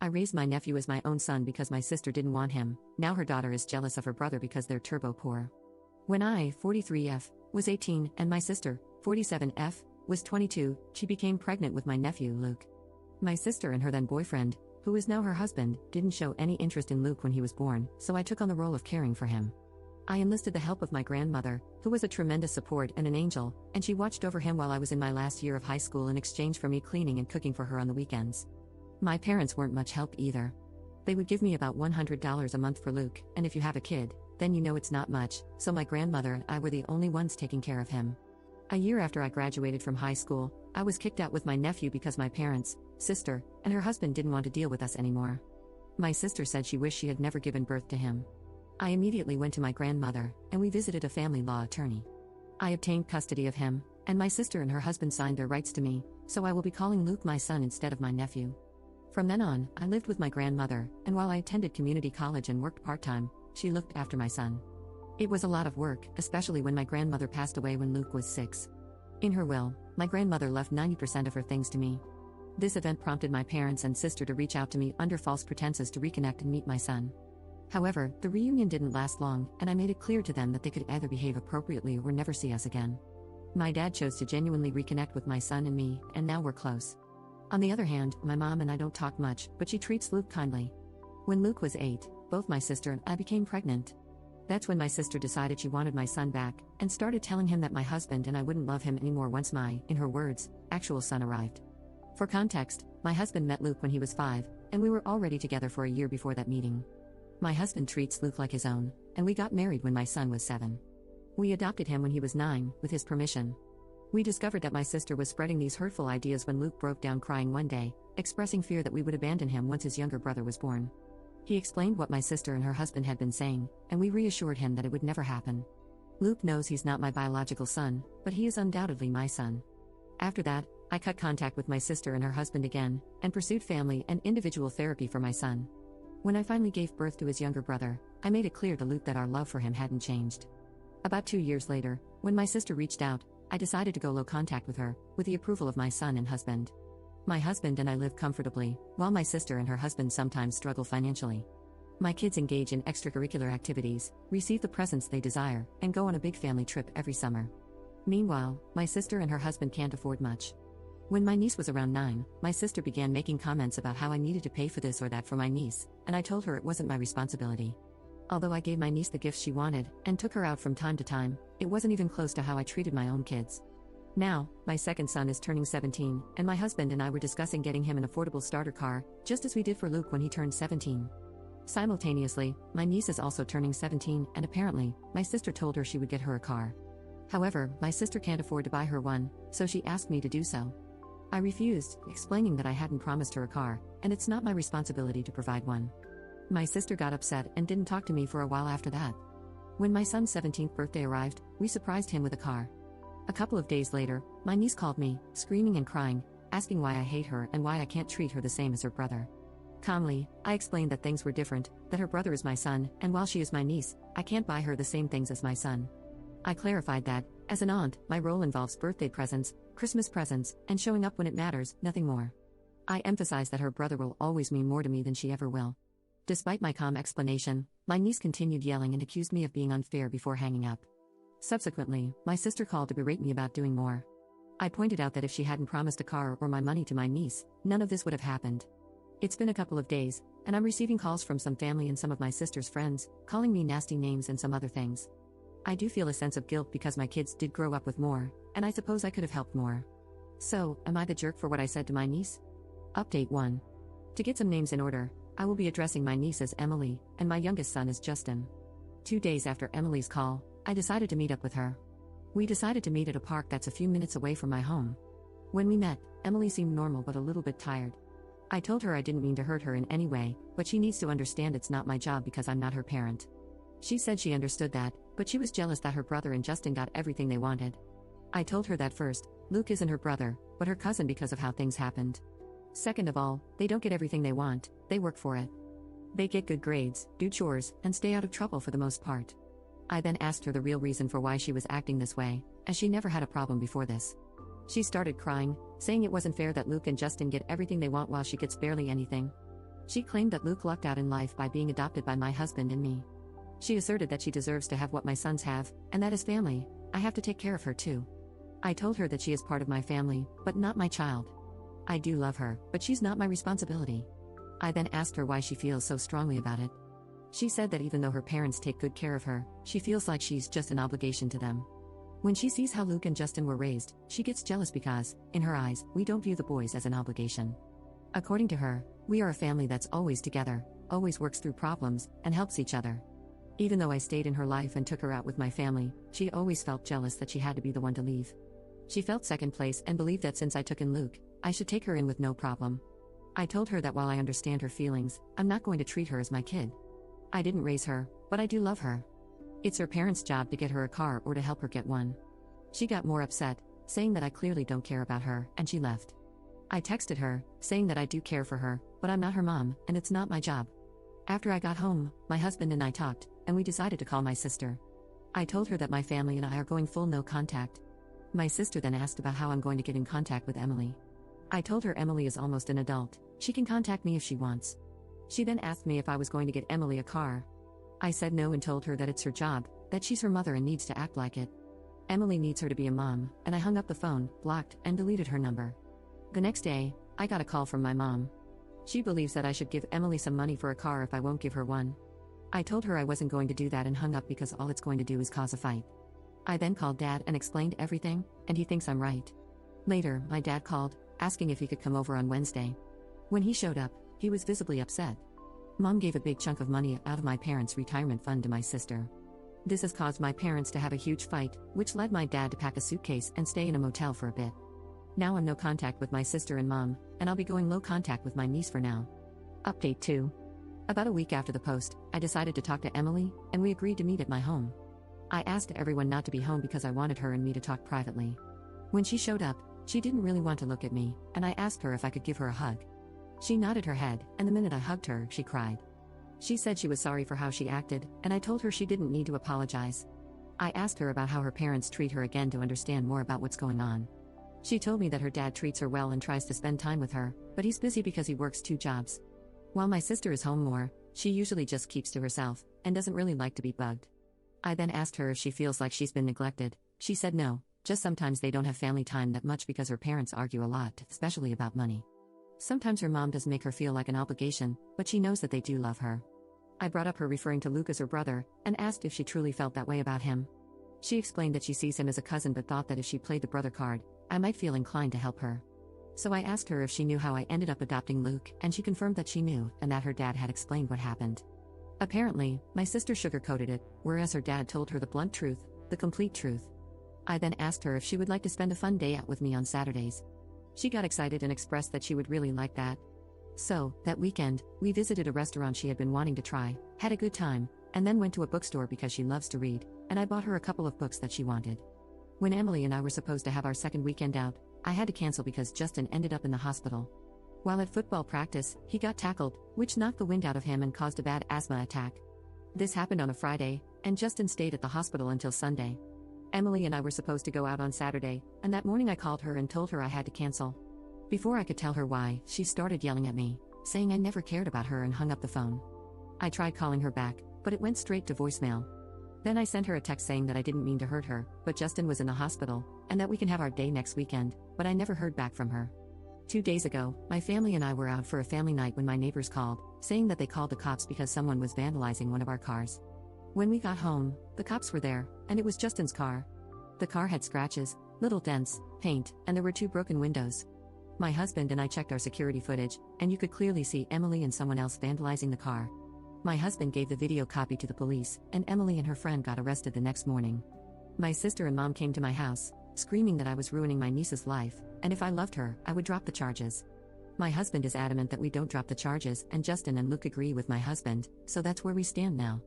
I raised my nephew as my own son because my sister didn't want him. Now her daughter is jealous of her brother because they're turbo poor. When I, 43F, was 18 and my sister, 47F, was 22, she became pregnant with my nephew, Luke. My sister and her then boyfriend, who is now her husband, didn't show any interest in Luke when he was born, so I took on the role of caring for him. I enlisted the help of my grandmother, who was a tremendous support and an angel, and she watched over him while I was in my last year of high school in exchange for me cleaning and cooking for her on the weekends. My parents weren't much help either. They would give me about $100 a month for Luke, and if you have a kid, then you know it's not much, so my grandmother and I were the only ones taking care of him. A year after I graduated from high school, I was kicked out with my nephew because my parents, sister, and her husband didn't want to deal with us anymore. My sister said she wished she had never given birth to him. I immediately went to my grandmother, and we visited a family law attorney. I obtained custody of him, and my sister and her husband signed their rights to me, so I will be calling Luke my son instead of my nephew. From then on, I lived with my grandmother, and while I attended community college and worked part-time, she looked after my son. It was a lot of work, especially when my grandmother passed away when Luke was 6. In her will, my grandmother left 90% of her things to me. This event prompted my parents and sister to reach out to me under false pretenses to reconnect and meet my son. However, the reunion didn't last long, and I made it clear to them that they could either behave appropriately or never see us again. My dad chose to genuinely reconnect with my son and me, and now we're close. On the other hand, my mom and I don't talk much, but she treats Luke kindly. When Luke was 8, both my sister and I became pregnant. That's when my sister decided she wanted my son back, and started telling him that my husband and I wouldn't love him anymore once my, in her words, actual son arrived. For context, my husband met Luke when he was 5, and we were already together for a year before that meeting. My husband treats Luke like his own, and we got married when my son was 7. We adopted him when he was 9, with his permission. We discovered that my sister was spreading these hurtful ideas when Luke broke down crying one day, expressing fear that we would abandon him once his younger brother was born. He explained what my sister and her husband had been saying, and we reassured him that it would never happen. Luke knows he's not my biological son, but he is undoubtedly my son. After that, I cut contact with my sister and her husband again, and pursued family and individual therapy for my son. When I finally gave birth to his younger brother, I made it clear to Luke that our love for him hadn't changed. About 2 years later, when my sister reached out, I decided to go low contact with her, with the approval of my son and husband. My husband and I live comfortably, while my sister and her husband sometimes struggle financially. My kids engage in extracurricular activities, receive the presents they desire, and go on a big family trip every summer. Meanwhile, my sister and her husband can't afford much. When my niece was around 9, my sister began making comments about how I needed to pay for this or that for my niece, and I told her it wasn't my responsibility. Although I gave my niece the gifts she wanted, and took her out from time to time, it wasn't even close to how I treated my own kids. Now, my second son is turning 17, and my husband and I were discussing getting him an affordable starter car, just as we did for Luke when he turned 17. Simultaneously, my niece is also turning 17, and apparently, my sister told her she would get her a car. However, my sister can't afford to buy her one, so she asked me to do so. I refused, explaining that I hadn't promised her a car, and it's not my responsibility to provide one. My sister got upset and didn't talk to me for a while after that. When my son's 17th birthday arrived, we surprised him with a car. A couple of days later, my niece called me, screaming and crying, asking why I hate her and why I can't treat her the same as her brother. Calmly, I explained that things were different, that her brother is my son, and while she is my niece, I can't buy her the same things as my son. I clarified that, as an aunt, my role involves birthday presents, Christmas presents, and showing up when it matters, nothing more. I emphasized that her brother will always mean more to me than she ever will. Despite my calm explanation, my niece continued yelling and accused me of being unfair before hanging up. Subsequently, my sister called to berate me about doing more. I pointed out that if she hadn't promised a car or my money to my niece, none of this would have happened. It's been a couple of days, and I'm receiving calls from some family and some of my sister's friends, calling me nasty names and some other things. I do feel a sense of guilt because my kids did grow up with more, and I suppose I could have helped more. So, am I the jerk for what I said to my niece? Update 1. To get some names in order, I will be addressing my niece as Emily, and my youngest son as Justin. 2 days after Emily's call, I decided to meet up with her. We decided to meet at a park that's a few minutes away from my home. When we met, Emily seemed normal but a little bit tired. I told her I didn't mean to hurt her in any way, but she needs to understand it's not my job because I'm not her parent. She said she understood that, but she was jealous that her brother and Justin got everything they wanted. I told her that first, Luke isn't her brother, but her cousin because of how things happened. Second of all, they don't get everything they want, they work for it. They get good grades, do chores, and stay out of trouble for the most part. I then asked her the real reason for why she was acting this way, as she never had a problem before this. She started crying, saying it wasn't fair that Luke and Justin get everything they want while she gets barely anything. She claimed that Luke lucked out in life by being adopted by my husband and me. She asserted that she deserves to have what my sons have, and that as family, I have to take care of her too. I told her that she is part of my family, but not my child. I do love her, but she's not my responsibility. I then asked her why she feels so strongly about it. She said that even though her parents take good care of her, she feels like she's just an obligation to them. When she sees how Luke and Justin were raised, she gets jealous because, in her eyes, we don't view the boys as an obligation. According to her, we are a family that's always together, always works through problems, and helps each other. Even though I stayed in her life and took her out with my family, she always felt jealous that she had to be the one to leave. She felt second place and believed that since I took in Luke, I should take her in with no problem. I told her that while I understand her feelings, I'm not going to treat her as my kid. I didn't raise her, but I do love her. It's her parents' job to get her a car or to help her get one. She got more upset, saying that I clearly don't care about her, and she left. I texted her, saying that I do care for her, but I'm not her mom, and it's not my job. After I got home, my husband and I talked, and we decided to call my sister. I told her that my family and I are going full no contact. My sister then asked about how I'm going to get in contact with Emily. I told her Emily is almost an adult, she can contact me if she wants. She then asked me if I was going to get Emily a car. I said no and told her that it's her job, that she's her mother and needs to act like it. Emily needs her to be a mom, and I hung up the phone, blocked, and deleted her number. The next day, I got a call from my mom. She believes that I should give Emily some money for a car if I won't give her one. I told her I wasn't going to do that and hung up because all it's going to do is cause a fight. I then called Dad and explained everything, and he thinks I'm right. Later, my dad called, asking if he could come over on Wednesday. When he showed up, he was visibly upset. Mom gave a big chunk of money out of my parents' retirement fund to my sister. This has caused my parents to have a huge fight, which led my dad to pack a suitcase and stay in a motel for a bit. Now I'm no contact with my sister and mom, and I'll be going low contact with my niece for now. Update 2. About a week after the post, I decided to talk to Emily, and we agreed to meet at my home. I asked everyone not to be home because I wanted her and me to talk privately. When she showed up, she didn't really want to look at me, and I asked her if I could give her a hug. She nodded her head, and the minute I hugged her, she cried. She said she was sorry for how she acted, and I told her she didn't need to apologize. I asked her about how her parents treat her again to understand more about what's going on. She told me that her dad treats her well and tries to spend time with her, but he's busy because he works 2 jobs. While my sister is home more, she usually just keeps to herself, and doesn't really like to be bugged. I then asked her if she feels like she's been neglected. She said no, just sometimes they don't have family time that much because her parents argue a lot, especially about money. Sometimes her mom does make her feel like an obligation, but she knows that they do love her. I brought up her referring to Luke as her brother, and asked if she truly felt that way about him. She explained that she sees him as a cousin but thought that if she played the brother card, I might feel inclined to help her. So I asked her if she knew how I ended up adopting Luke, and she confirmed that she knew, and that her dad had explained what happened. Apparently, my sister sugarcoated it, whereas her dad told her the blunt truth, the complete truth. I then asked her if she would like to spend a fun day out with me on Saturdays. She got excited and expressed that she would really like that. So, that weekend, we visited a restaurant she had been wanting to try, had a good time, and then went to a bookstore because she loves to read, and I bought her a couple of books that she wanted. When Emily and I were supposed to have our second weekend out, I had to cancel because Justin ended up in the hospital. While at football practice, he got tackled, which knocked the wind out of him and caused a bad asthma attack. This happened on a Friday, and Justin stayed at the hospital until Sunday. Emily and I were supposed to go out on Saturday, and that morning I called her and told her I had to cancel. Before I could tell her why, she started yelling at me, saying I never cared about her and hung up the phone. I tried calling her back, but it went straight to voicemail. Then I sent her a text saying that I didn't mean to hurt her, but Justin was in the hospital, and that we can have our day next weekend, but I never heard back from her. 2 days ago, my family and I were out for a family night when my neighbors called, saying that they called the cops because someone was vandalizing one of our cars. When we got home, the cops were there, and it was Justin's car. The car had scratches, little dents, paint, and there were 2 broken windows. My husband and I checked our security footage, and you could clearly see Emily and someone else vandalizing the car. My husband gave the video copy to the police, and Emily and her friend got arrested the next morning. My sister and mom came to my house, screaming that I was ruining my niece's life, and if I loved her, I would drop the charges. My husband is adamant that we don't drop the charges, and Justin and Luke agree with my husband, so that's where we stand now.